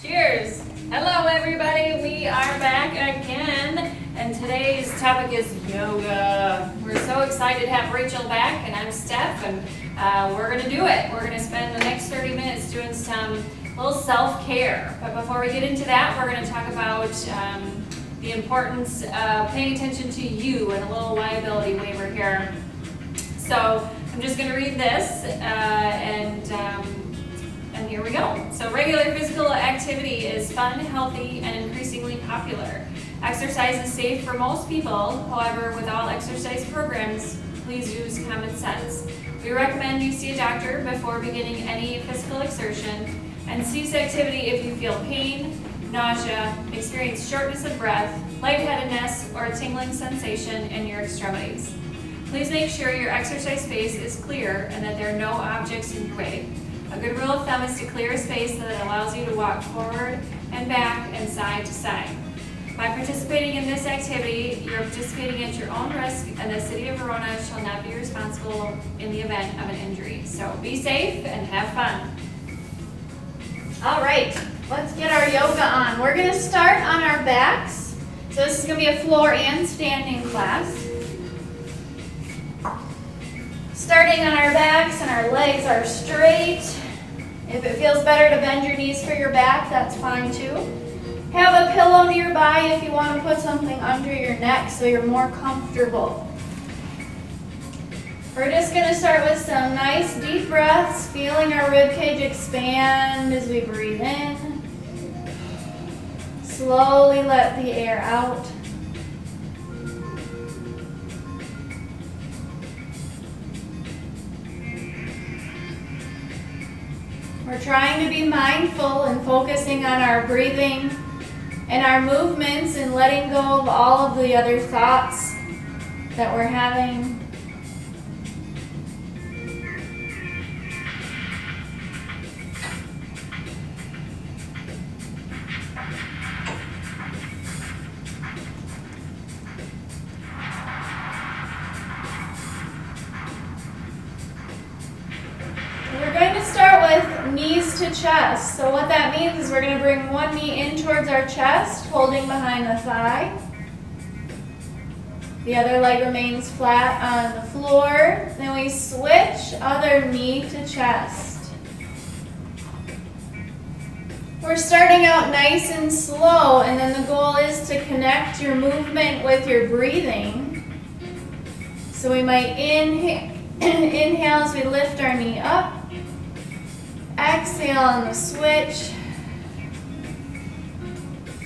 Cheers! Hello everybody, we are back again, and today's topic is yoga. We're so excited to have Rachel back, and I'm Steph, and we're gonna do it. We're gonna spend the next 30 minutes doing some little self-care. But before we get into that, we're gonna talk about the importance of paying attention to you and a little liability waiver here. So I'm just gonna read this, and here we go. So regular physical activity is fun, healthy, and increasingly popular. Exercise is safe for most people. However, with all exercise programs, please use common sense. We recommend you see a doctor before beginning any physical exertion, and cease activity if you feel pain, nausea, experience shortness of breath, lightheadedness, or a tingling sensation in your extremities. Please make sure your exercise space is clear and that there are no objects in your way. A good rule of thumb is to clear a space that allows you to walk forward and back and side to side. By participating in this activity, you're participating at your own risk, and the City of Verona shall not be responsible in the event of an injury. So be safe and have fun. All right, let's get our yoga on. We're going to start on our backs. So this is going to be a floor and standing class. Starting on our backs, and our legs are straight. If it feels better to bend your knees for your back, that's fine too. Have a pillow nearby if you want to put something under your neck so you're more comfortable. We're just going to start with some nice deep breaths, feeling our rib cage expand as we breathe in. Slowly let the air out. We're trying to be mindful and focusing on our breathing and our movements and letting go of all of the other thoughts that we're having. We're going to start with knees to chest. So what that means is we're going to bring one knee in towards our chest, holding behind the thigh. The other leg remains flat on the floor. Then we switch other knee to chest. We're starting out nice and slow, and then the goal is to connect your movement with your breathing. So we might inhale as we lift our knee up. Exhale on the switch.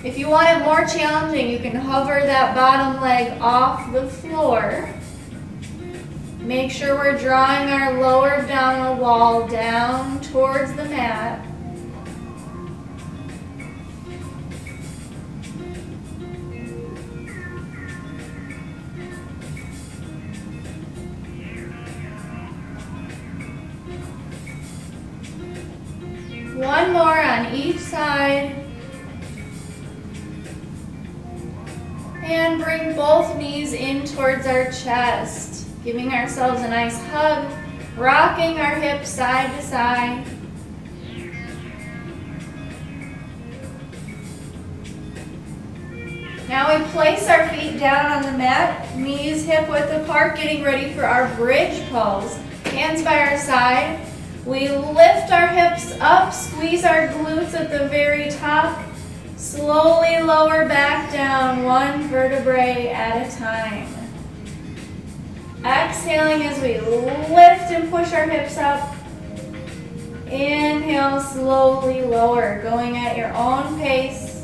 If you want it more challenging, you can hover that bottom leg off the floor. Make sure we're drawing our lower abdominal wall down towards the mat. One more on each side. And bring both knees in towards our chest, giving ourselves a nice hug, rocking our hips side to side. Now we place our feet down on the mat, knees hip width apart, getting ready for our bridge pose. Hands by our side. We lift our hips up, squeeze our glutes at the very top. Slowly lower back down, one vertebrae at a time. Exhaling as we lift and push our hips up. Inhale, slowly lower, going at your own pace.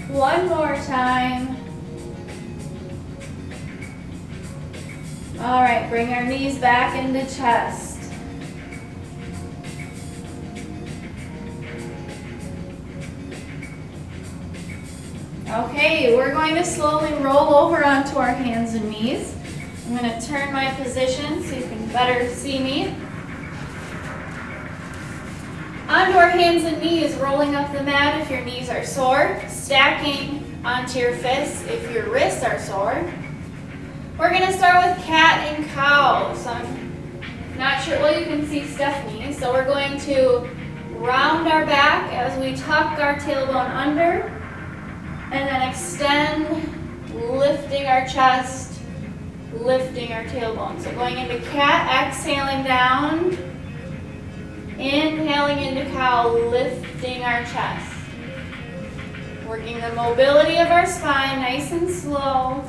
One more time. All right, bring our knees back into chest. Okay, we're going to slowly roll over onto our hands and knees. I'm going to turn my position so you can better see me. Onto our hands and knees, rolling up the mat if your knees are sore, stacking onto your fists if your wrists are sore. We're going to start with cat and cow. So I'm not sure, well, you can see Stephanie. So we're going to round our back as we tuck our tailbone under, and then extend, lifting our chest, lifting our tailbone. So going into cat, exhaling down, inhaling into cow, lifting our chest. Working the mobility of our spine, nice and slow.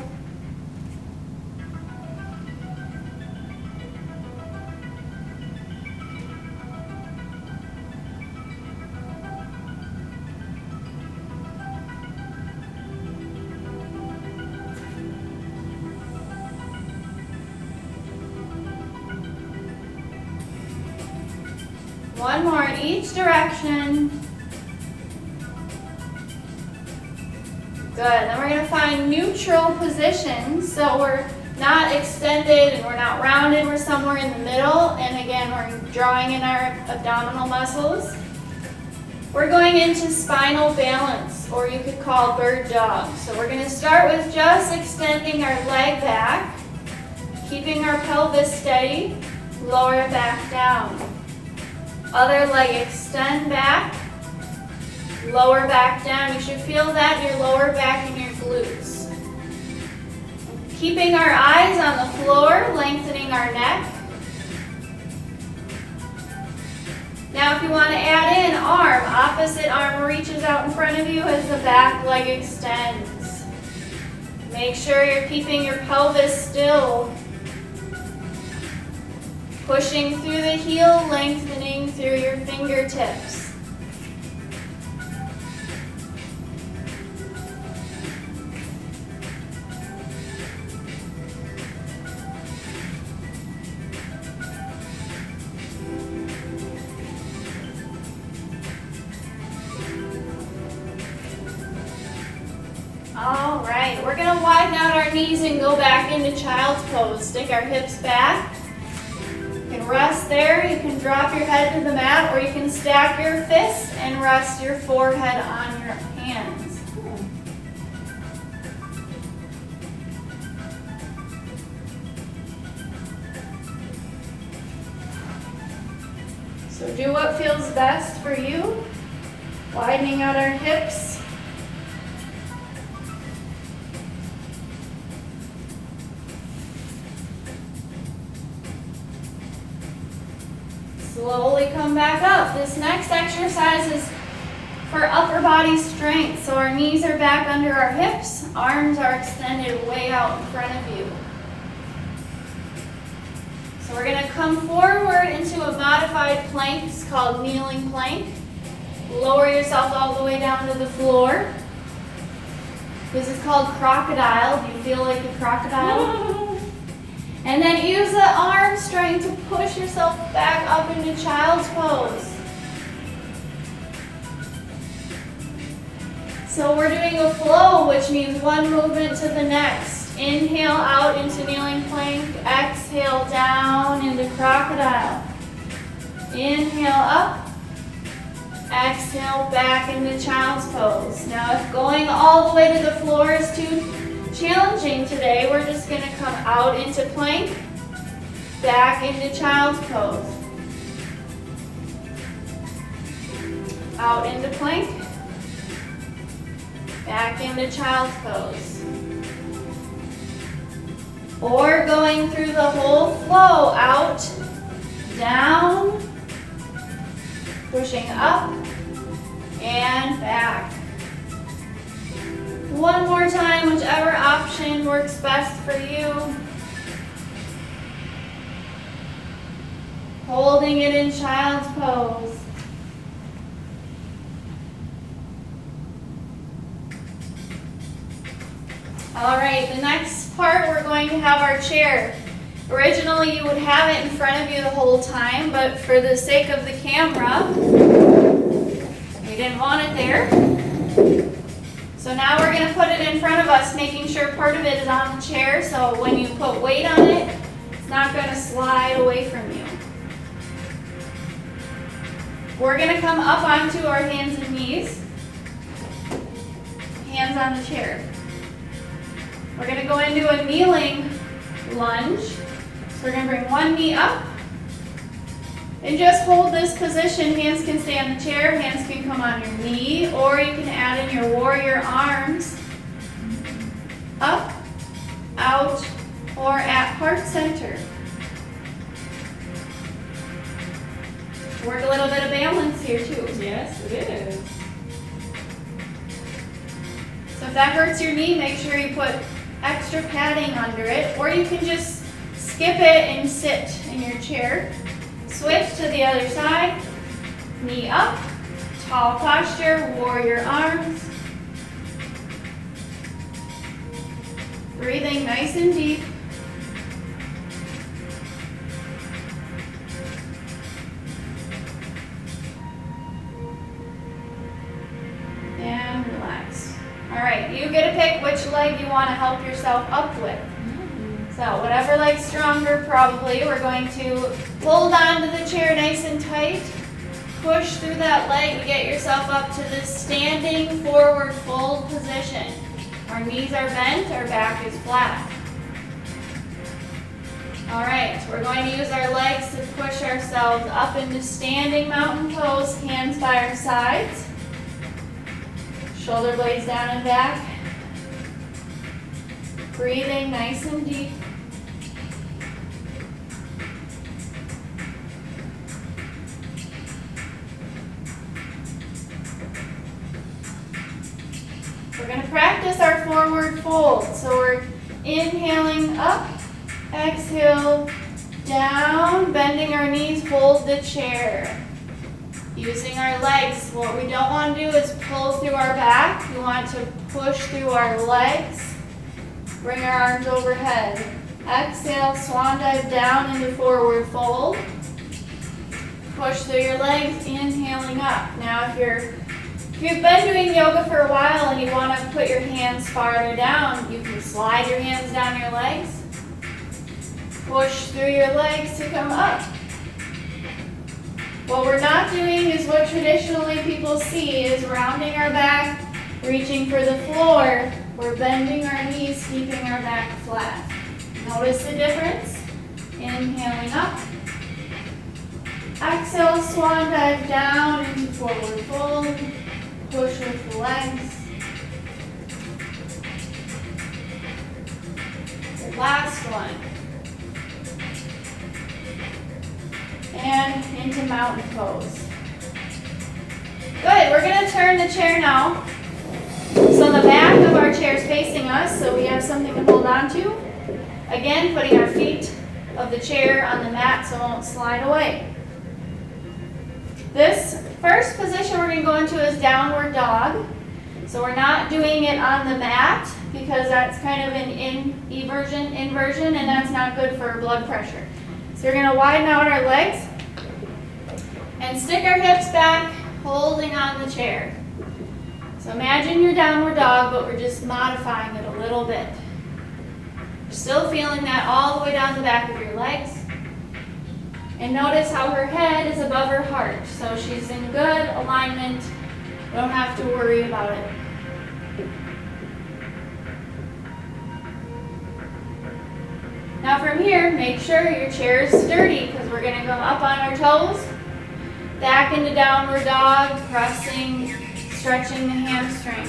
One more in each direction. Good, then we're gonna find neutral position. So we're not extended and we're not rounded, we're somewhere in the middle. And again, we're drawing in our abdominal muscles. We're going into spinal balance, or you could call bird dog. So we're gonna start with just extending our leg back, keeping our pelvis steady, lower it back down. Other leg, extend back, lower back down. You should feel that in your lower back and your glutes. Keeping our eyes on the floor, lengthening our neck. Now if you want to add in arm, opposite arm reaches out in front of you as the back leg extends. Make sure you're keeping your pelvis still. Pushing through the heel, lengthening through your fingertips. All right, we're going to widen out our knees and go back into child's pose. Stick our hips back. You can rest there, you can drop your head to the mat, or you can stack your fists and rest your forehead on your hands. So do what feels best for you, widening out our hips. Slowly come back up. This next exercise is for upper body strength. So our knees are back under our hips, arms are extended way out in front of you. So we're going to come forward into a modified plank. It's called kneeling plank. Lower yourself all the way down to the floor. This is called crocodile. Do you feel like a crocodile? And then use the arm strength to push yourself back up into child's pose. So we're doing a flow, which means one movement to the next. Inhale out into kneeling plank. Exhale down into crocodile. Inhale up. Exhale back into child's pose. Now if going all the way to the floor is too challenging today, we're just going to come out into plank, back into child's pose. Out into plank, back into child's pose. Or going through the whole flow, out, down, pushing up, and back. One more time, whichever option works best for you. Holding it in child's pose. All right, the next part we're going to have our chair. Originally you would have it in front of you the whole time, but for the sake of the camera, we didn't want it there. So now we're gonna put it in front of us, making sure part of it is on the chair, so when you put weight on it, it's not gonna slide away from you. We're gonna come up onto our hands and knees, hands on the chair. We're gonna go into a kneeling lunge. So we're gonna bring one knee up and just hold this position. Hands can stay on the chair, hands can come on your knee, or you can add in your warrior arms. Up, out, or at heart center. Work a little bit of balance here too. Yes, it is. So if that hurts your knee, make sure you put extra padding under it, or you can just skip it and sit in your chair. Switch to the other side, knee up, tall posture, warrior arms. Breathing nice and deep. And relax. All right, you get to pick which leg you want to help yourself up with. So whatever leg's stronger, probably, we're going to hold on to the chair nice and tight. Push through that leg to get yourself up to this standing forward fold position. Our knees are bent, our back is flat. All right, we're going to use our legs to push ourselves up into standing mountain pose, hands by our sides. Shoulder blades down and back. Breathing nice and deep. We're going to practice our forward fold. So we're inhaling up, exhale, down, bending our knees, hold the chair. Using our legs, what we don't want to do is pull through our back. We want to push through our legs. Bring our arms overhead. Exhale, swan dive down into forward fold. Push through your legs, inhaling up. Now if you've been doing yoga for a while and you want to put your hands farther down, you can slide your hands down your legs. Push through your legs to come up. What we're not doing is what traditionally people see, is rounding our back, reaching for the floor. We're bending our knees, keeping our back flat. Notice the difference. Inhaling up. Exhale, swan dive down into forward fold. Push with the legs. The last one. And into mountain pose. Good, we're going to turn the chair now. So the back of our chair is facing us, so we have something to hold on to. Again, putting our feet of the chair on the mat so it won't slide away. This first position we're going to go into is downward dog. So we're not doing it on the mat because that's kind of an inversion, and that's not good for blood pressure. So we're going to widen out our legs and stick our hips back, holding on the chair. So imagine your downward dog, but we're just modifying it a little bit. You're still feeling that all the way down the back of your legs. And notice how her head is above her heart. So she's in good alignment. Don't have to worry about it. Now from here, make sure your chair is sturdy because we're going to go up on our toes, back into downward dog, pressing, stretching the hamstrings.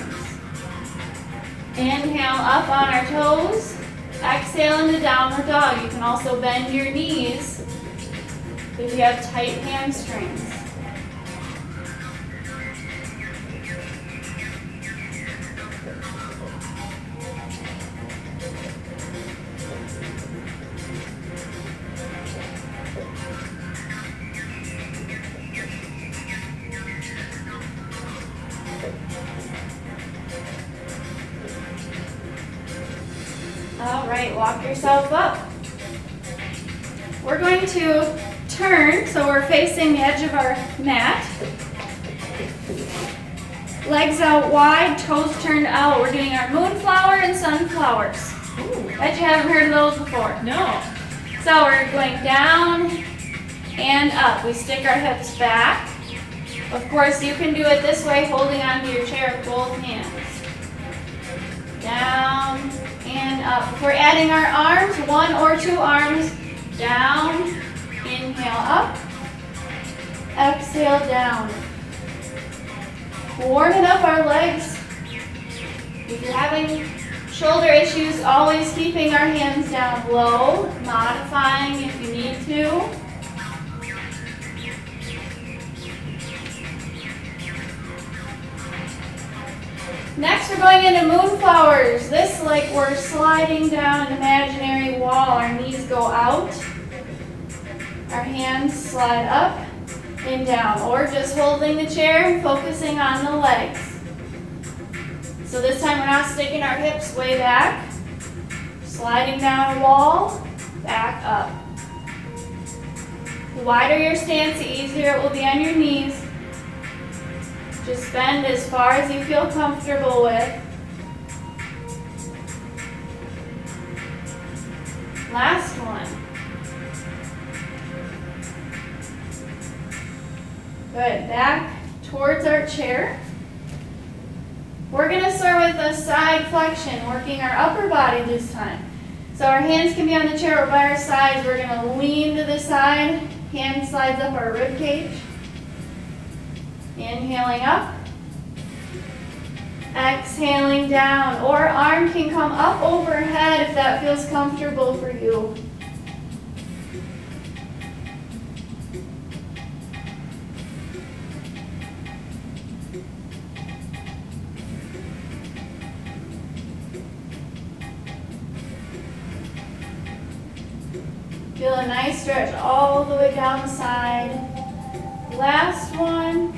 Inhale up on our toes, exhale into downward dog. You can also bend your knees if you have tight hamstrings. All right, walk yourself up. We're going to turn, so we're facing the edge of our mat. Legs out wide, toes turned out. We're doing our moonflower and sunflowers. Ooh. Bet you haven't heard of those before. No. So we're going down and up. We stick our hips back. Of course, you can do it this way, holding onto your chair with both hands. Down and up. If we're adding our arms, 1 or 2 arms, down, inhale up, exhale down. Warming up our legs. If you're having shoulder issues, always keeping our hands down low, modifying if you need to. Next, we're going into moonflowers. This like we're sliding down an imaginary wall. Our knees go out. Our hands slide up and down, or just holding the chair and focusing on the legs. So this time we're not sticking our hips way back. Sliding down a wall, back up. The wider your stance, the easier it will be on your knees. Just bend as far as you feel comfortable with. Last one. Good, back towards our chair. We're gonna start with a side flexion, working our upper body this time. So our hands can be on the chair or by our sides. We're gonna lean to the side, hand slides up our rib cage. Inhaling up, exhaling down, or arm can come up overhead if that feels comfortable for you. Feel a nice stretch all the way down the side. Last one.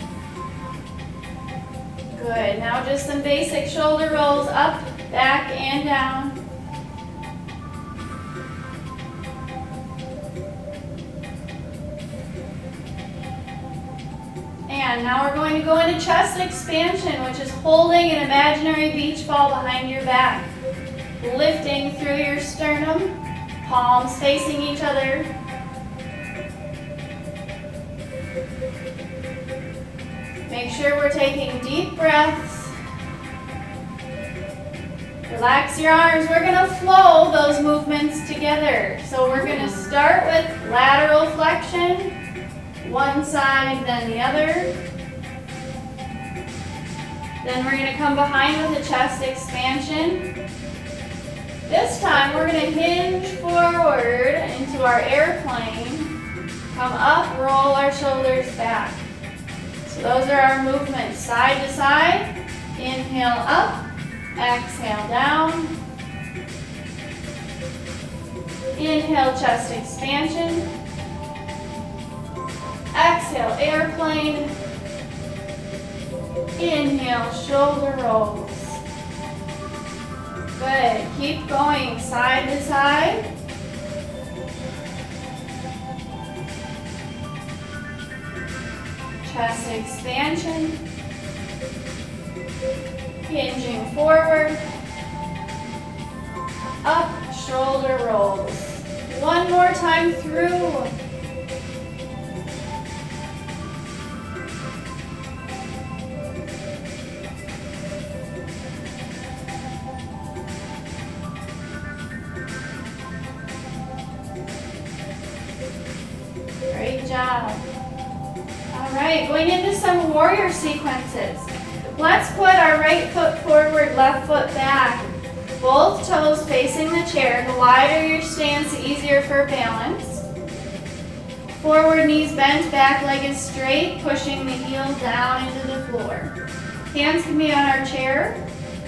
Good, now just some basic shoulder rolls up, back, and down. And now we're going to go into chest expansion, which is holding an imaginary beach ball behind your back. Lifting through your sternum, palms facing each other. Make sure we're taking deep breaths. Relax your arms. We're going to flow those movements together. So we're going to start with lateral flexion, one side, then the other. Then we're going to come behind with a chest expansion. This time we're going to hinge forward into our airplane. Come up, roll our shoulders back. So those are our movements, side to side. Inhale up, exhale down. Inhale, chest expansion. Exhale, airplane. Inhale, shoulder rolls. Good, keep going side to side. Chest expansion. Hinging forward. Up, shoulder rolls. One more time through. Great job. All right, going into some warrior sequences. Let's put our right foot forward, left foot back. Both toes facing the chair. The wider your stance, the easier for balance. Forward knees bent, back leg is straight, pushing the heel down into the floor. Hands can be on our chair,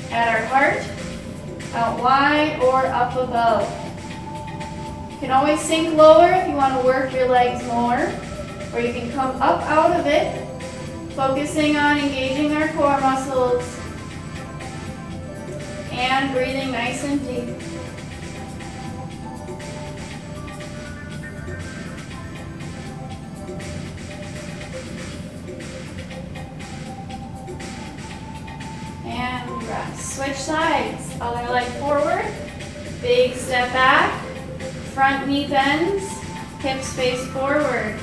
at our heart, out wide, or up above. You can always sink lower if you want to work your legs more, or you can come up out of it, focusing on engaging our core muscles and breathing nice and deep. rest. Switch sides. Other leg forward. Big step back. Front knee bends. Hips face forward.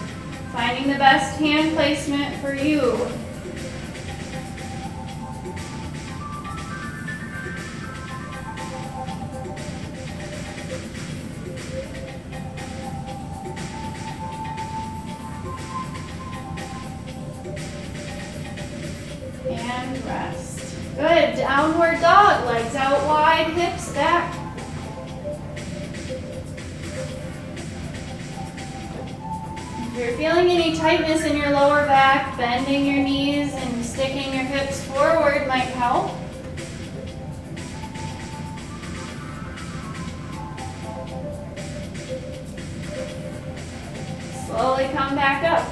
Finding the best hand placement for you. And rest. Good. Downward dog. Legs out wide, hips back. If you're feeling any tightness in your lower back, bending your knees and sticking your hips forward might help. Slowly come back up.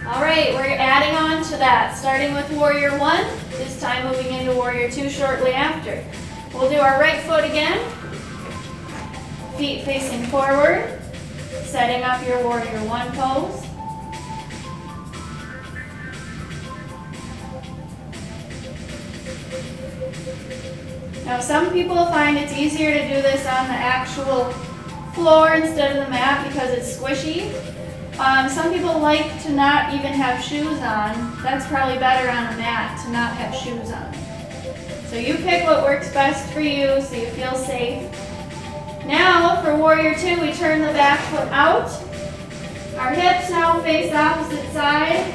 All right, we're adding on to that, starting with Warrior 1, this time moving into Warrior 2 shortly after. We'll do our right foot again, feet facing forward, setting up your Warrior 1 pose. Now some people find it's easier to do this on the actual floor instead of the mat because it's squishy. Some people like to not even have shoes on. That's probably better on a mat to not have shoes on. So you pick what works best for you so you feel safe. Now for Warrior 2, we turn the back foot out. Our hips now face opposite side.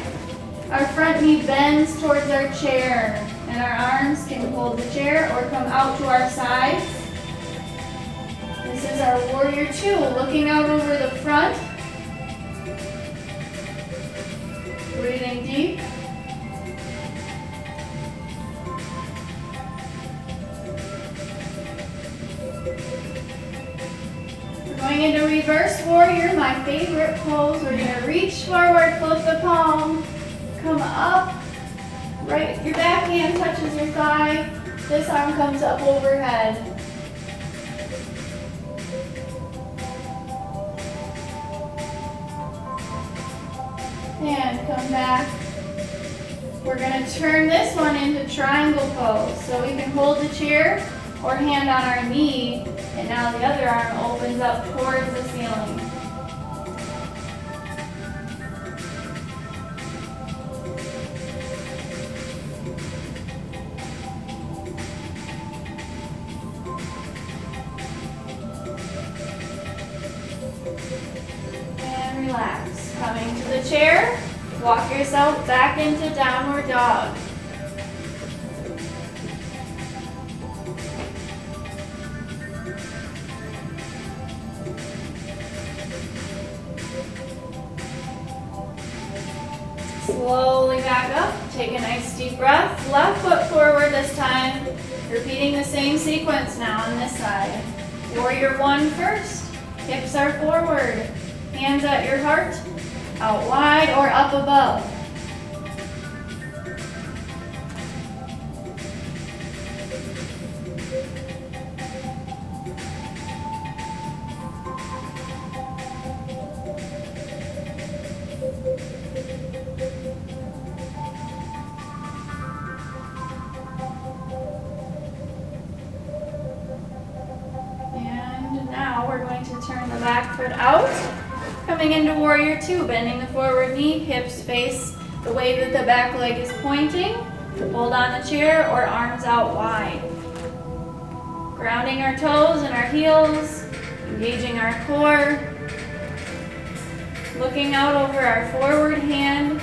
Our front knee bends towards our chair. And our arms can hold the chair or come out to our sides. This is our Warrior 2, looking out over the front. Breathing deep. We're going into Reverse Warrior, my favorite pose. We're going to reach forward, flip the palm, come up. Right, your back hand touches your thigh. This arm comes up overhead. And come back. We're going to turn this one into triangle pose. So we can hold the chair or hand on our knee, and now the other arm opens up towards the ceiling. And relax. Coming to the chair, walk yourself back into downward dog. Slowly back up, take a nice deep breath. Left foot forward this time. Repeating the same sequence now on this side. Warrior 1 first, hips are forward, hands at your heart. Out wide or up above. And now we're going to turn the back foot out. Coming into Warrior 2, bending the forward knee, hips face the way that the back leg is pointing. Hold on the chair or arms out wide. Grounding our toes and our heels, engaging our core. Looking out over our forward hand.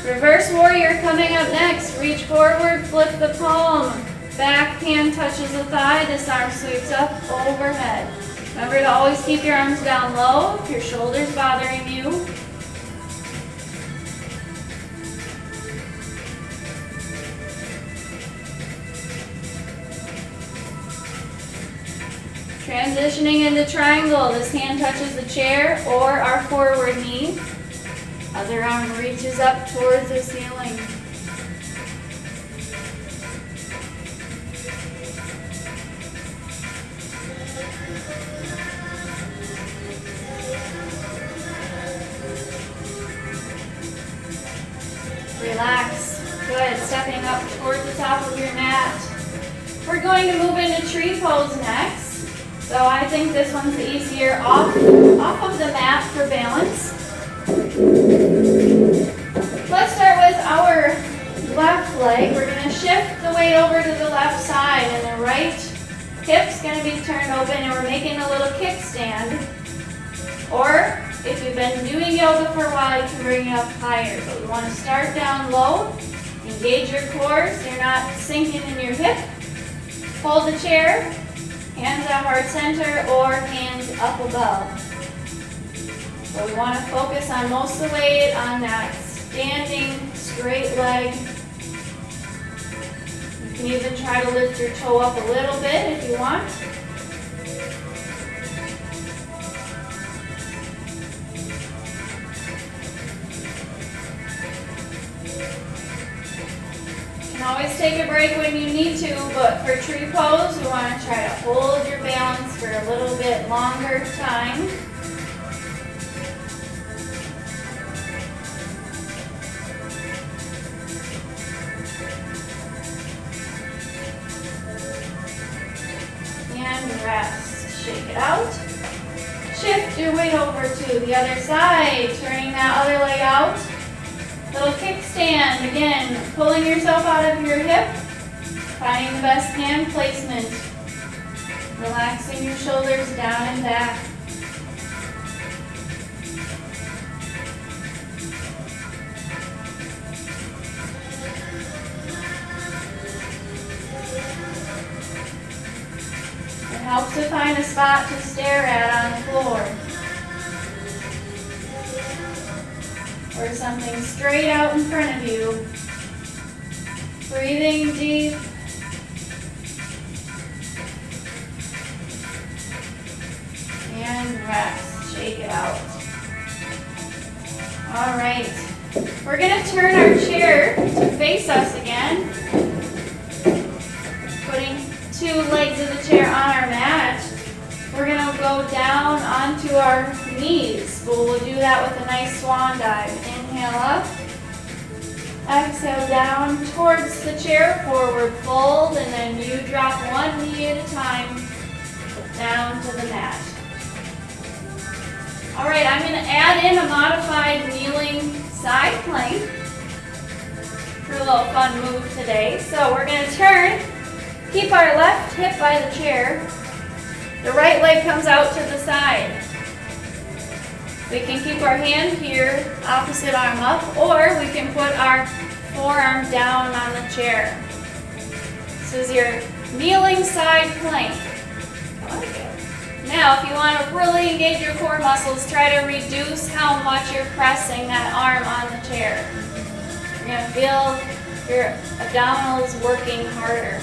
Reverse Warrior coming up next. Reach forward, flip the palm. Back hand touches the thigh. This arm sweeps up overhead. Remember to always keep your arms down low if your shoulder's bothering you. Transitioning into triangle. This hand touches the chair or our forward knee. Other arm reaches up towards the ceiling. top of your mat. We're going to move into tree pose next. So I think this one's easier off of the mat for balance. Let's start with our left leg. We're going to shift the weight over to the left side, and the right hip's going to be turned open, and we're making a little kickstand. Or if you've been doing yoga for a while, you can bring it up higher. But we want to start down low, engage your core so you're not sinking in your hip. Hold the chair, hands at heart center or hands up above. So we want to focus on most of the weight on that standing straight leg. You can even try to lift your toe up a little bit if you want. You can always take a break when you need to, but for tree pose, we want to try to hold your balance for a little bit longer time. And rest. Shake it out. Shift your weight over to the other side, turning that other leg out. Little kickstand, again, pulling yourself out of your hip, finding the best hand placement, relaxing your shoulders down and back. It helps to find a spot to stare at on the floor. Or something straight out in front of you. Breathing deep. And rest. Shake it out. All right. We're going to turn our chair to face us again. Putting 2 legs of the chair on our mat. We're going to go down onto our knees. We'll do that with a nice swan dive. Inhale up. Exhale down towards the chair, forward fold, and then you drop one knee at a time down to the mat. All right, I'm going to add in a modified kneeling side plank for a little fun move today. So we're going to turn, keep our left hip by the chair. The right leg comes out to the side. We can keep our hand here, opposite arm up, or we can put our forearm down on the chair. This is your kneeling side plank. I like it. Now, if you want to really engage your core muscles, try to reduce how much you're pressing that arm on the chair. You're going to feel your abdominals working harder.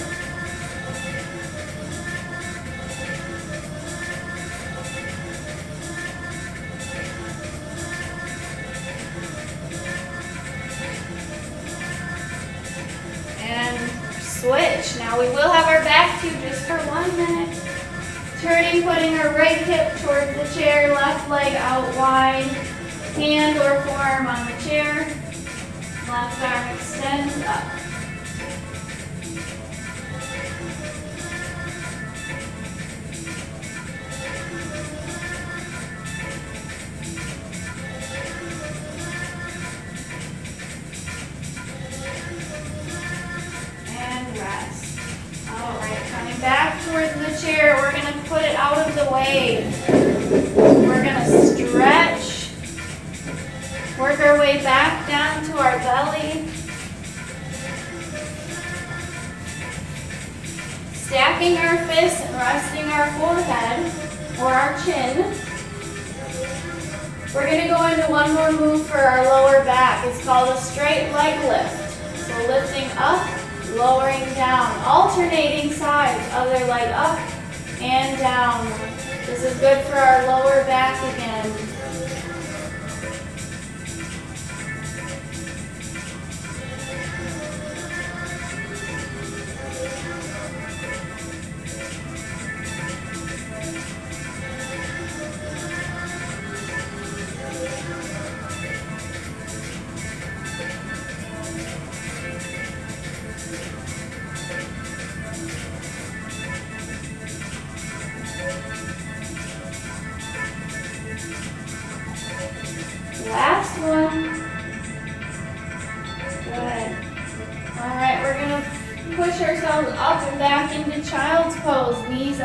And switch. Now we will have our back to just for 1 minute. Turning, putting our right hip towards the chair, left leg out wide, hand or forearm on the chair, left arm extends up. Back towards the chair, we're going to put it out of the way. We're going to stretch, work our way back down to our belly. Stacking our fists and resting our forehead or our chin. We're going to go into one more move for our lower back. It's called a straight leg lift. So lifting up, lowering down, alternating sides, other leg up and down. This is good for our lower back again.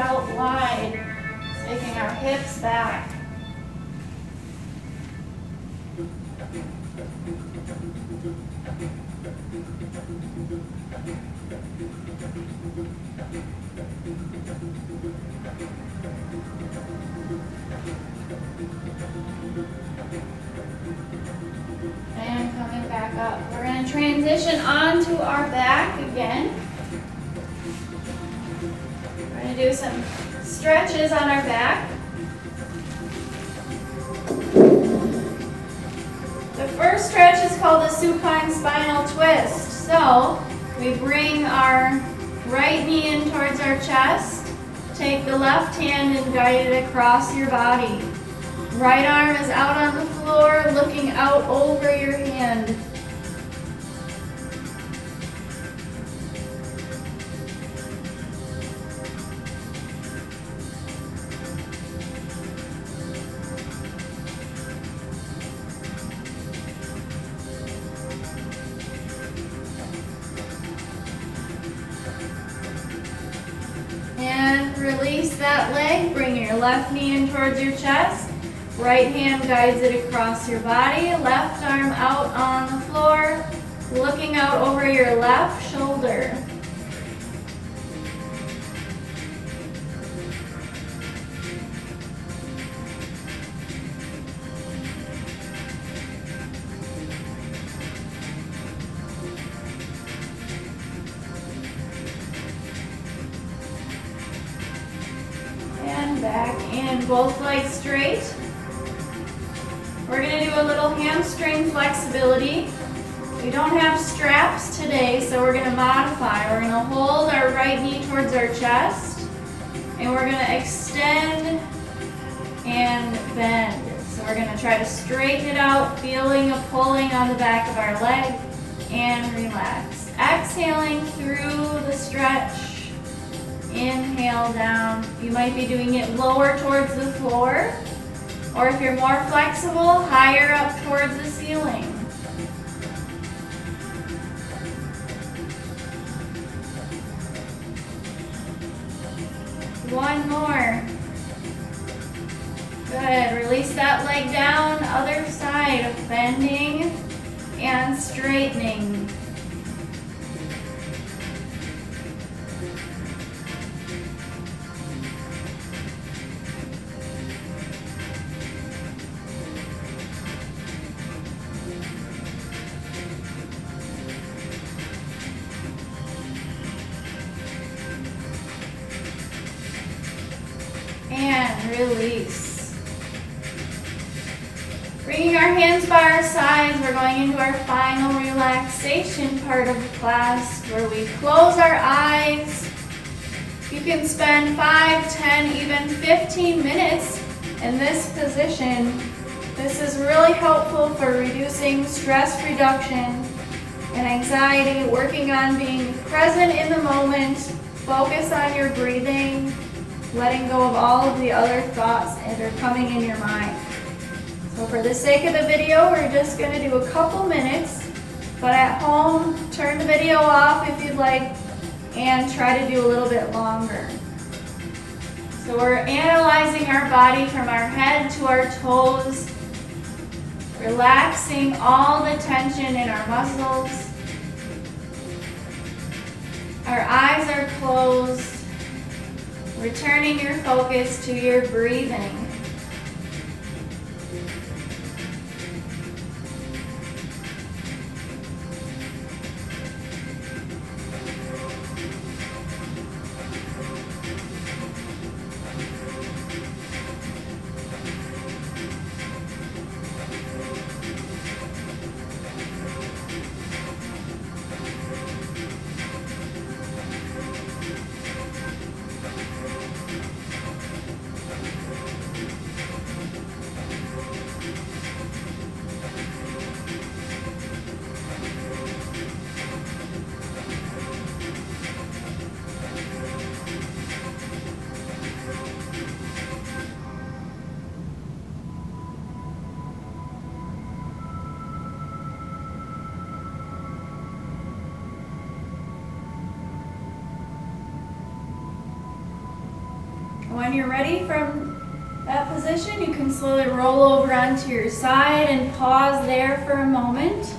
out wide, taking our hips back. And coming back up. We're going to transition onto our back again. We're going to do some stretches on our back. The first stretch is called the supine spinal twist. So we bring our right knee in towards our chest. Take the left hand and guide it across your body. Right arm is out on the floor, looking out over your hand. And release that leg. Bring your left knee in towards your chest. Right hand guides it across your body. Left arm out on the floor, looking out over your left shoulder. And back in, both legs straight. We're going to do a little hamstring flexibility. We don't have straps today, so we're going to modify. We're going to hold our right knee towards our chest, and we're going to extend and bend. So we're going to try to straighten it out, feeling a pulling on the back of our leg, and relax. Exhaling through the stretch. Inhale down. You might be doing it lower towards the floor. Or if you're more flexible, higher up towards the ceiling. One more. Good. Release that leg down, other side, bending and straightening. And release. Bringing our hands by our sides, we're going into our final relaxation part of the class where we close our eyes. You can spend 5, 10, even 15 minutes in this position. This is really helpful for reducing stress reduction and anxiety, working on being present in the moment, focus on your breathing, letting go of all of the other thoughts that are coming in your mind. So for the sake of the video, we're just going to do a couple minutes, but at home, turn the video off if you'd like, and try to do a little bit longer. So we're analyzing our body from our head to our toes, relaxing all the tension in our muscles. Our eyes are closed. Returning your focus to your breathing. When you're ready from that position, you can slowly roll over onto your side and pause there for a moment.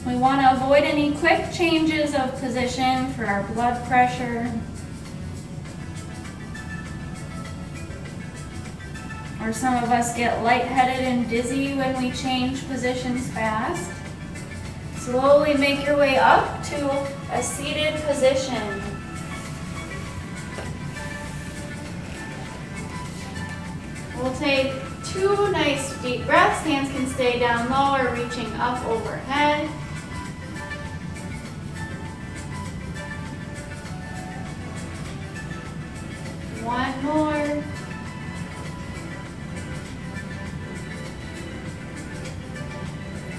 We want to avoid any quick changes of position for our blood pressure. Or some of us get lightheaded and dizzy when we change positions fast. Slowly make your way up to a seated position. We'll take 2 nice deep breaths. Hands can stay down low or reaching up overhead. One more.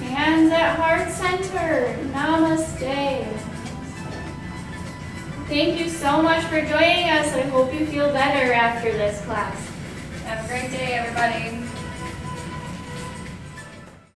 Hands at heart center. Namaste. Thank you so much for joining us. I hope you feel better after this class. Have a great day, everybody.